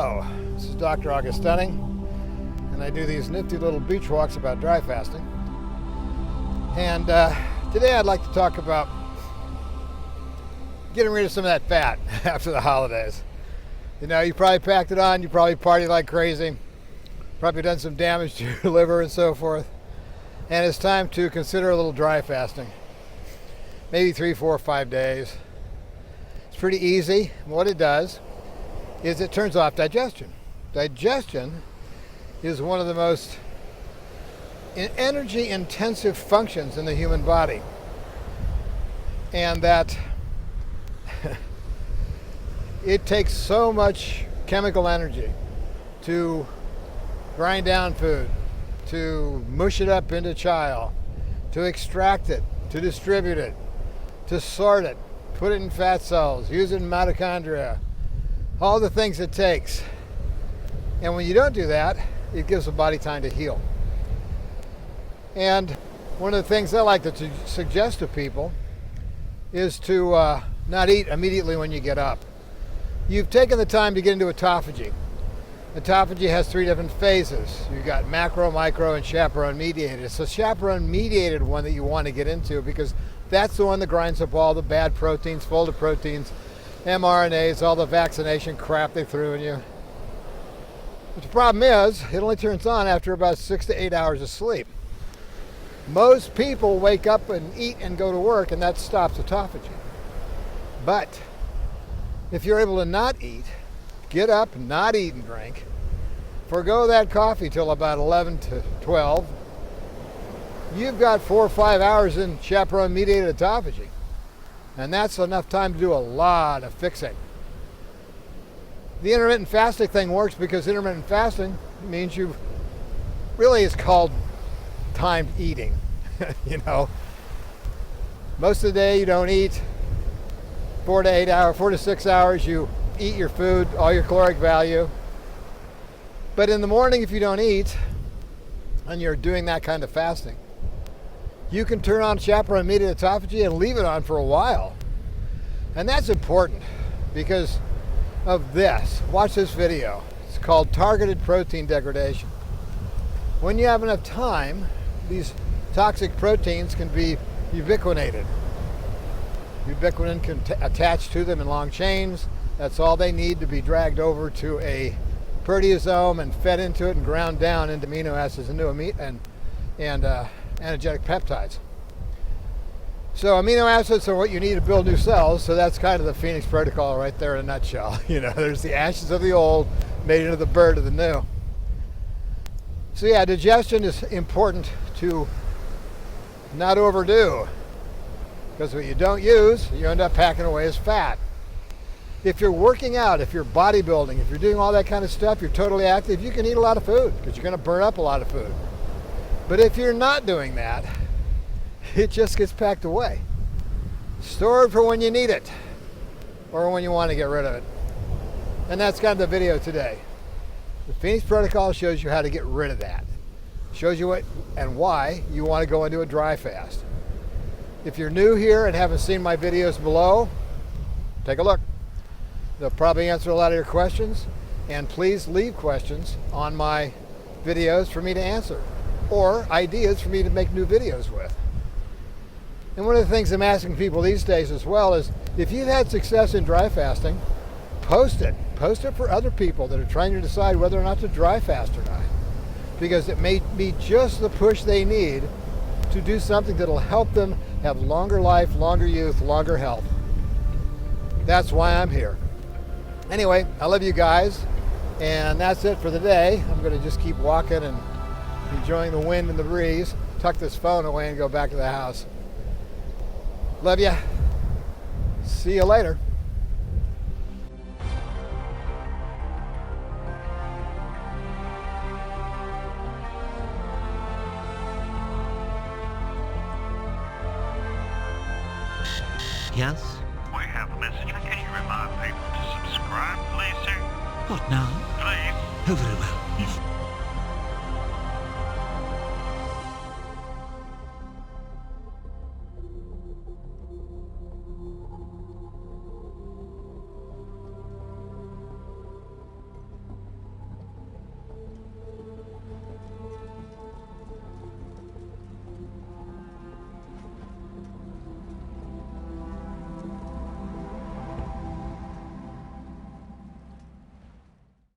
Hello, this is Dr. August Dunning, and I do these nifty little beach walks about dry fasting. And today I'd like to talk about getting rid of some of that fat after the holidays. You know, you probably packed it on, you probably partied like crazy, probably done some damage to your liver and so forth, and it's time to consider a little dry fasting. Maybe 3, 4, 5 days. It's pretty easy. What it does is it turns off digestion. Digestion is one of the most energy intensive functions in the human body, and that it takes so much chemical energy to grind down food, to mush it up into chyle, to extract it, to distribute it, to sort it, put it in fat cells, use it in mitochondria, all the things it takes. And when you don't do that, it gives the body time to heal. And one of the things I like to suggest to people is to not eat immediately when you get up. You've taken the time to get into autophagy. Autophagy has 3 different phases. You've got macro, micro, and chaperone mediated. It's the chaperone mediated one that you want to get into because that's the one that grinds up all the bad proteins, folded proteins, mRNAs, all the vaccination crap they threw in you. But the problem is, it only turns on after about 6 to 8 hours of sleep. Most people wake up and eat and go to work, and that stops autophagy. But if you're able to not eat, get up, not eat and drink, forgo that coffee till about 11 to 12, you've got 4 or 5 hours in chaperone-mediated autophagy. And that's enough time to do a lot of fixing. The intermittent fasting thing works because intermittent fasting means you really is called timed eating. You know, most of the day you don't eat. 4 to 6 hours you eat your food, all your caloric value. But in the morning, if you don't eat and you're doing that kind of fasting, you can turn on chaperone-mediated autophagy and leave it on for a while. And that's important because of this. Watch this video. It's called targeted protein degradation. When you have enough time, these toxic proteins can be ubiquitinated. Ubiquitin can attach to them in long chains. That's all they need to be dragged over to a proteasome and fed into it and ground down into amino acids and energetic peptides. So amino acids are what you need to build new cells, so that's kind of the Phoenix protocol right there in a nutshell. You know, there's the ashes of the old made into the bird of the new. So yeah, digestion is important to not overdo, because what you don't use, you end up packing away as fat. If you're working out, if you're bodybuilding, if you're doing all that kind of stuff, you're totally active, you can eat a lot of food because you're going to burn up a lot of food. But if you're not doing that, it just gets packed away. Stored for when you need it or when you want to get rid of it. And that's kind of the video today. The Phoenix protocol shows you how to get rid of that. Shows you what and why you want to go into a dry fast. If you're new here and haven't seen my videos below, take a look. They'll probably answer a lot of your questions, and please leave questions on my videos for me to answer, or ideas for me to make new videos with. And one of the things I'm asking people these days as well is, if you've had success in dry fasting, post it. Post it for other people that are trying to decide whether or not to dry fast or not. Because it may be just the push they need to do something that'll help them have longer life, longer youth, longer health. That's why I'm here. Anyway, I love you guys, and that's it for the day. I'm going to just keep walking and enjoying the wind and the breeze, tuck this phone away and go back to the house. Love ya. See you later. Yes? We have a message. Can you remind people to subscribe, please, sir? What now? Please. Oh, very well.